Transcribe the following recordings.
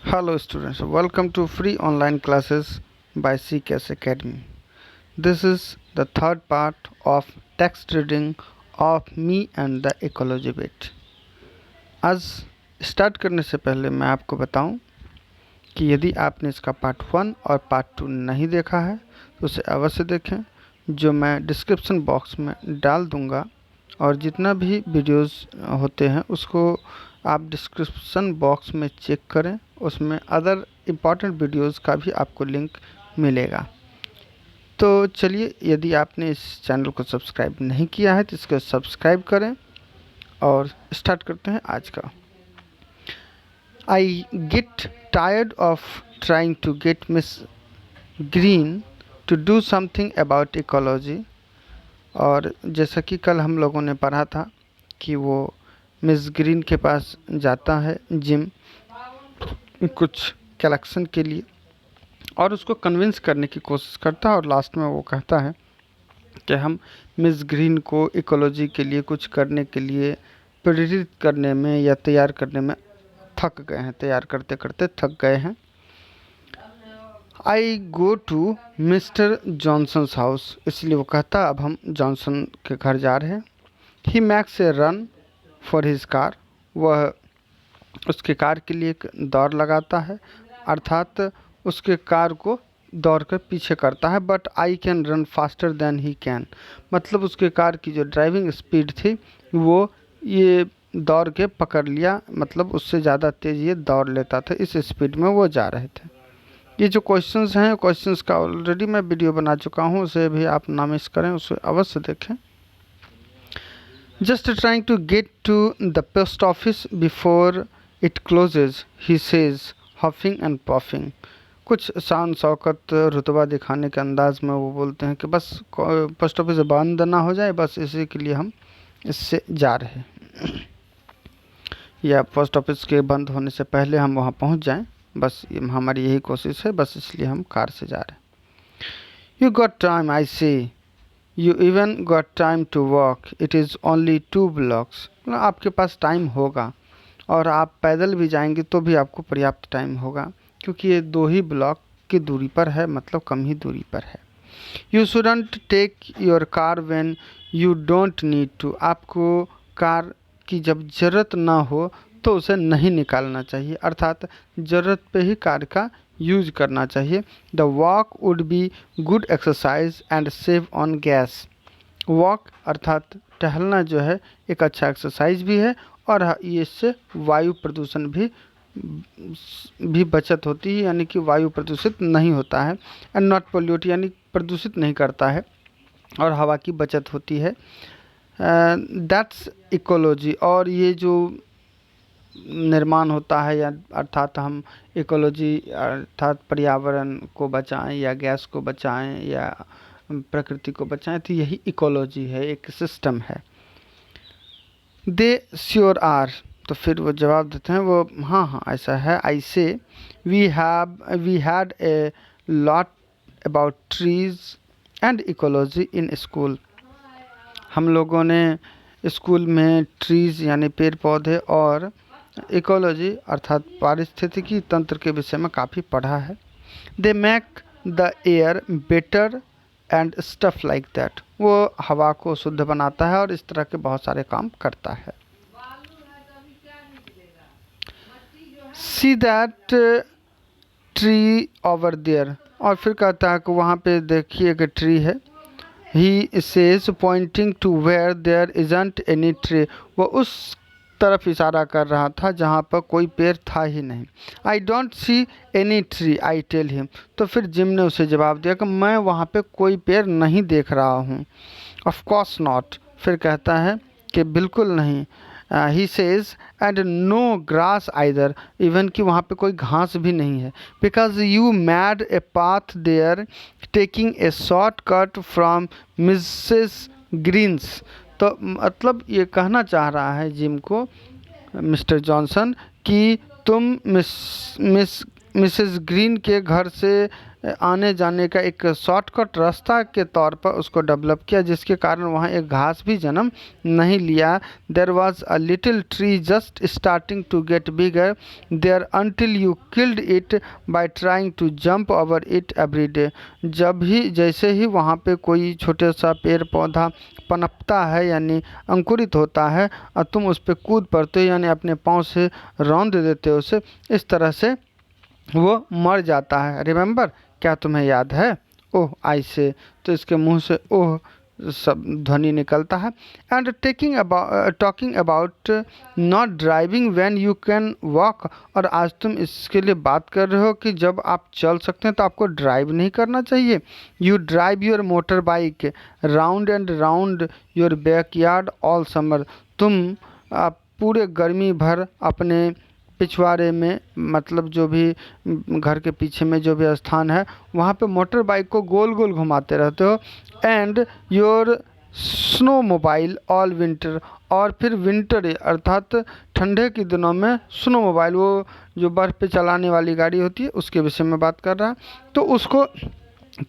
Hello students, welcome to free online classes by CKS Academy. This is the third part of text reading of Me and the Ecology Bit. आज start करने से पहले मैं आपको बताऊं कि यदि आपने इसका पार्ट 1 और पार्ट 2 नहीं देखा है तो उसे अवश्य देखें, जो मैं डिस्क्रिप्शन बॉक्स में डाल दूंगा। और जितना भी वीडियोस होते हैं उसको आप डिस्क्रिप्शन बॉक्स में चेक करें, उसमें अदर इम्पॉर्टेंट वीडियोस का भी आपको लिंक मिलेगा। तो चलिए, यदि आपने इस चैनल को सब्सक्राइब नहीं किया है तो इसको सब्सक्राइब करें और स्टार्ट करते हैं आज का। I get tired of trying to get Miss Green to do something about ecology. और जैसा कि कल हम लोगों ने पढ़ा था कि वो मिस ग्रीन के पास जाता है जिम कुछ कलेक्शन के लिए और उसको कन्विंस करने की कोशिश करता है, और लास्ट में वो कहता है कि हम मिस ग्रीन को इकोलॉजी के लिए कुछ करने के लिए प्रेरित करने में या तैयार करने में थक गए हैं, तैयार करते करते थक गए हैं। I go to Mr Johnson's house, इसलिए वो कहता अब हम जॉनसन के घर जा रहे हैं। He makes a run for his car, वह उसके कार के लिए एक दौड़ लगाता है, अर्थात उसके कार को दौड़ कर पीछे करता है। But I can run faster than he can, मतलब उसके कार की जो ड्राइविंग स्पीड थी वो ये दौड़ के पकड़ लिया, मतलब उससे ज़्यादा तेज़ ये दौड़ लेता था, इस स्पीड में वो जा रहे थे। ये जो क्वेश्चंस हैं, क्वेश्चंस का ऑलरेडी मैं वीडियो बना चुका हूँ, उसे भी आप ना मिस करें, उसे अवश्य देखें। Just trying to get to the post office before it closes, he says huffing and puffing. कुछ शान शौकत रुतबा दिखाने के अंदाज में वो बोलते हैं कि बस पोस्ट ऑफिस बंद ना हो जाए, बस इसी के लिए हम इससे जा रहे हैं, या पोस्ट ऑफिस के बंद होने से पहले हम वहाँ पहुँच जाएं, बस हमारी यही कोशिश है, बस इसलिए हम कार से जा रहे हैं। You got time I say, you even got time to walk, it is only 2 blocks। आपके पास टाइम होगा और आप पैदल भी जाएंगे तो भी आपको पर्याप्त टाइम होगा, क्योंकि ये 2 ही ब्लॉक की दूरी पर है, मतलब कम ही दूरी पर है। You shouldn't take your car when you don't need to, आपको कार की जब ज़रूरत ना हो तो उसे नहीं निकालना चाहिए, अर्थात ज़रूरत पे ही कार का यूज करना चाहिए। The walk would be good exercise and save on gas, walk अर्थात टहलना जो है एक अच्छा एक्सरसाइज भी है, और ये इससे वायु प्रदूषण भी बचत होती है, यानी कि वायु प्रदूषित नहीं होता है। एंड नॉट पोल्यूट, यानी प्रदूषित नहीं करता है, और हवा की बचत होती है। दैट्स इकोलॉजी, और ये जो निर्माण होता है, या अर्थात हम इकोलॉजी अर्थात पर्यावरण को बचाएं या गैस को बचाएं या प्रकृति को बचाएं, तो यही इकोलॉजी है, एक सिस्टम है। दे श्योर आर, तो फिर वो जवाब देते हैं, वो हाँ हाँ ऐसा है। I say we had a lot about trees and ecology in school, हम लोगों ने स्कूल में ट्रीज़ यानी पेड़ पौधे और इकोलॉजी अर्थात पारिस्थितिकी तंत्र के विषय में काफ़ी पढ़ा है। They make the air better and stuff like that, वो हवा को शुद्ध बनाता है और इस तरह के बहुत सारे काम करता है। See that tree over there, और फिर कहता है कि वहाँ पे देखिए कि ट्री है। He says pointing to where there isn't any tree, वो उस तरफ इशारा कर रहा था जहाँ पर कोई पेड़ था ही नहीं। I don't see any tree I tell him, तो फिर जिम ने उसे जवाब दिया कि मैं वहाँ पे कोई पेड़ नहीं देख रहा हूँ। ऑफ कोर्स नॉट, फिर कहता है कि बिल्कुल नहीं। He says and no grass either, even कि वहाँ पे कोई घास भी नहीं है। Because you made a path there taking a short cut from Mrs Green's, तो मतलब ये कहना चाह रहा है जिम को मिस्टर जॉनसन कि तुम मिसेस ग्रीन के घर से आने जाने का एक शॉर्टकट रास्ता के तौर पर उसको डेवलप किया, जिसके कारण वहाँ एक घास भी जन्म नहीं लिया। There was a little tree just starting to get bigger there until you killed it by trying to jump over it every day. जब ही जैसे ही वहाँ पे कोई छोटे सा पेड़ पौधा पनपता है यानी अंकुरित होता है और तुम उस पर कूद पड़ते हो यानी अपने पाँव से रौंद देते हो उसे, इस तरह से वो मर जाता है। रिमेंबर, क्या तुम्हें याद है? ओह आई से, तो इसके मुंह से ओह सब ध्वनि निकलता है। And talking about not driving when you can walk, और आज तुम इसके लिए बात कर रहे हो कि जब आप चल सकते हैं तो आपको ड्राइव नहीं करना चाहिए। You drive your motor bike round and round your backyard all summer. तुम पूरे गर्मी भर अपने पिछवाड़े में, मतलब जो भी घर के पीछे में जो भी स्थान है वहाँ पे मोटर बाइक को गोल गोल घुमाते रहते हो। And your snow mobile all winter, और फिर विंटर अर्थात ठंडे के दिनों में स्नो मोबाइल, वो जो बर्फ़ पे चलाने वाली गाड़ी होती है उसके विषय में बात कर रहा है, तो उसको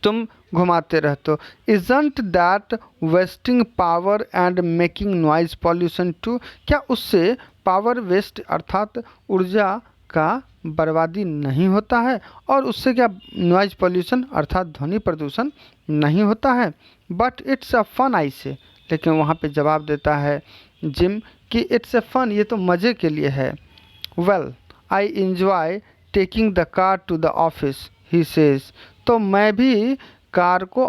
तुम घुमाते रहते हो। Isn't that wasting power and making noise pollution too, क्या उससे पावर वेस्ट अर्थात ऊर्जा का बर्बादी नहीं होता है और उससे क्या नॉइज पॉल्यूशन अर्थात ध्वनि प्रदूषण नहीं होता है? But it's a fun I say, लेकिन वहाँ पे जवाब देता है जिम कि इट्स अ फन, ये तो मज़े के लिए है। Well I enjoy taking the car to the office he says, तो मैं भी कार को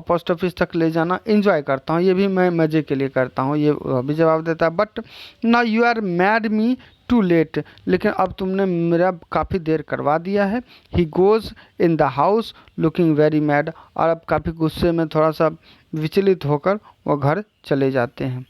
पोस्ट ऑफिस तक ले जाना एंजॉय करता हूँ, ये भी मैं मज़े के लिए करता हूँ, ये भी जवाब देता है। But now you are made me too late, लेकिन अब तुमने मेरा काफ़ी देर करवा दिया है। He goes in the house looking very mad, और अब काफ़ी गुस्से में थोड़ा सा विचलित होकर वो घर चले जाते हैं।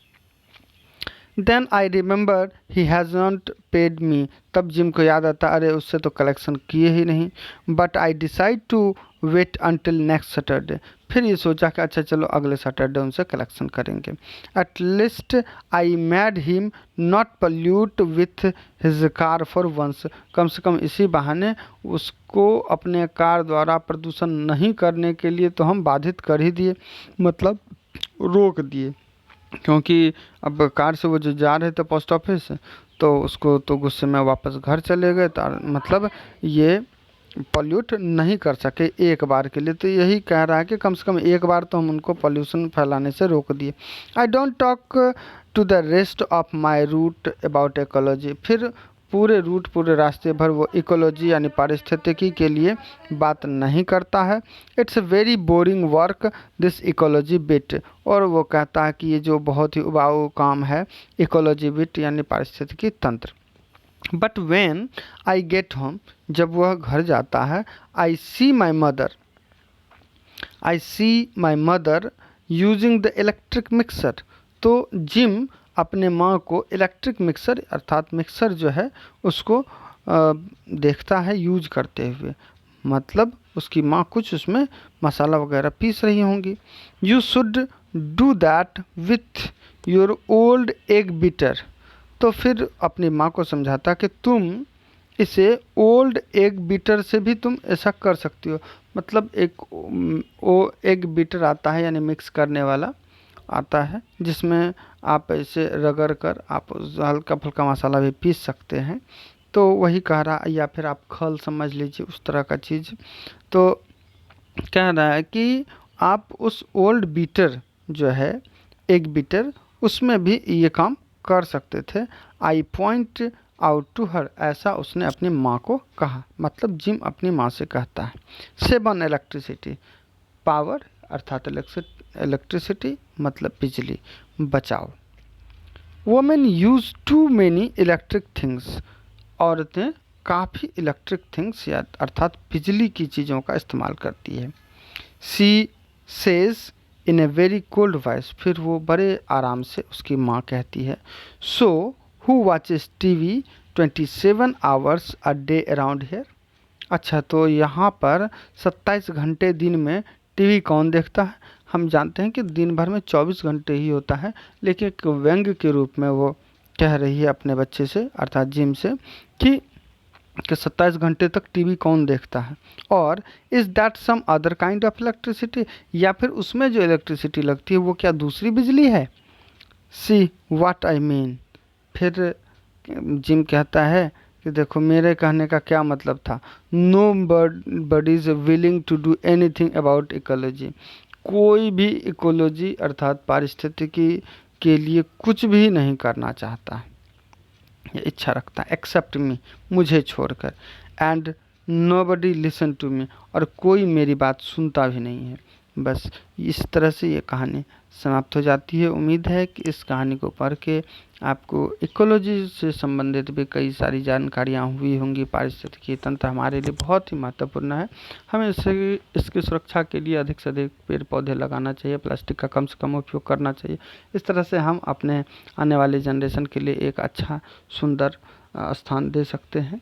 Then I remember he has not paid me, तब जिम को याद आता अरे उससे तो कलेक्शन किए ही नहीं। But I decide to wait until next Saturday, फिर ये सोचा कि अच्छा चलो अगले सैटरडे उनसे कलेक्शन करेंगे। At least I made him not pollute with his car for once, कम से कम इसी बहाने उसको अपने कार द्वारा प्रदूषण नहीं करने के लिए तो हम बाधित कर ही दिए, मतलब रोक दिए, क्योंकि अब कार से वो जो जा रहे थे पोस्ट ऑफिस तो उसको तो गुस्से में वापस घर चले गए, तो मतलब ये पॉल्यूट नहीं कर सके एक बार के लिए। तो यही कह रहा है कि कम से कम एक बार तो हम उनको पॉल्यूशन फैलाने से रोक दिए। I don't talk to the rest of my route about ecology, फिर पूरे रास्ते भर वो इकोलॉजी यानी पारिस्थितिकी के लिए बात नहीं करता है। It's a very boring work this ecology bit, और वो कहता है कि ये जो बहुत ही उबाऊ काम है इकोलॉजी बिट यानी पारिस्थितिकी तंत्र। But when I get home, जब वह घर जाता है, I see my mother using the electric mixer, तो जिम अपने माँ को इलेक्ट्रिक मिक्सर अर्थात मिक्सर जो है उसको देखता है यूज करते हुए, मतलब उसकी माँ कुछ उसमें मसाला वगैरह पीस रही होंगी। You should do that with your old egg beater, तो फिर अपनी माँ को समझाता कि तुम इसे ओल्ड एग बीटर से भी तुम ऐसा कर सकती हो, मतलब एक एग बीटर आता है यानी मिक्स करने वाला आता है जिसमें आप ऐसे रगड़ कर आप हल्का फुल्का मसाला भी पीस सकते हैं, तो वही कह रहा, या फिर आप खल समझ लीजिए उस तरह का चीज़। तो कह रहा है कि आप उस ओल्ड बीटर जो है एग बीटर उसमें भी ये काम कर सकते थे। I point out to her, ऐसा उसने अपनी माँ को कहा, मतलब जिम अपनी माँ से कहता है। सेवन इलेक्ट्रिसिटी, पावर अर्थात इलेक्ट्रिसिटी मतलब बिजली बचाओ। Women use too many electric things, औरतें काफ़ी इलेक्ट्रिक थिंग्स या अर्थात बिजली की चीज़ों का इस्तेमाल करती है। She says in a very cold voice, फिर वो बड़े आराम से उसकी माँ कहती है। So who watches TV 27 hours a day around hair, अच्छा तो यहाँ पर 27 घंटे दिन में टीवी कौन देखता है? हम जानते हैं कि दिन भर में 24 घंटे ही होता है, लेकिन एक व्यंग्य के रूप में वो कह रही है अपने बच्चे से अर्थात जिम से कि कि 27 घंटे तक टीवी कौन देखता है, और is that some other kind of electricity, या फिर उसमें जो इलेक्ट्रिसिटी लगती है वो क्या दूसरी बिजली है। See what I mean. फिर जिम कहता है कि देखो मेरे कहने का क्या मतलब था। Nobody is willing to do anything about ecology. कोई भी इकोलॉजी अर्थात पारिस्थितिकी के लिए कुछ भी नहीं करना चाहता है, ये इच्छा रखता है, एक्सेप्ट मी, मुझे छोड़कर। And nobody listen to me, और कोई मेरी बात सुनता भी नहीं है। बस इस तरह से ये कहानी समाप्त हो जाती है। उम्मीद है कि इस कहानी को पढ़ के आपको इकोलॉजी से संबंधित भी कई सारी जानकारियाँ हुई होंगी। पारिस्थितिकी तंत्र हमारे लिए बहुत ही महत्वपूर्ण है। हमें इसकी सुरक्षा के लिए अधिक से अधिक पेड़ पौधे लगाना चाहिए, प्लास्टिक का कम से कम उपयोग करना चाहिए। इस तरह से हम अपने आने वाले जनरेशन के लिए एक अच्छा सुंदर स्थान दे सकते हैं,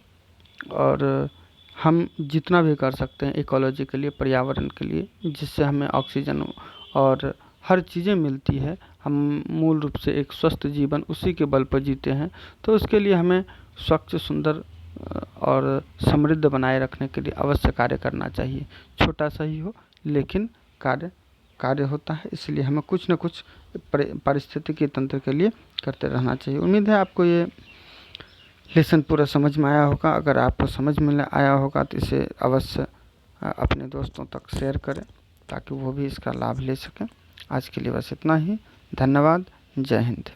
और हम जितना भी कर सकते हैं इकोलॉजी के लिए, पर्यावरण के लिए, जिससे हमें ऑक्सीजन और हर चीज़ें मिलती है। हम मूल रूप से एक स्वस्थ जीवन उसी के बल पर जीते हैं, तो उसके लिए हमें स्वच्छ, सुंदर और समृद्ध बनाए रखने के लिए अवश्य कार्य करना चाहिए। छोटा सा ही हो लेकिन कार्य होता है, इसलिए हमें कुछ न कुछ पारिस्थितिकी तंत्र के लिए करते रहना चाहिए। उम्मीद है आपको ये लेसन पूरा समझ में आया होगा। अगर आपको समझ में आया होगा तो इसे अवश्य अपने दोस्तों तक शेयर करें ताकि वो भी इसका लाभ ले सकें। आज के लिए बस इतना ही। धन्यवाद। जय हिंद।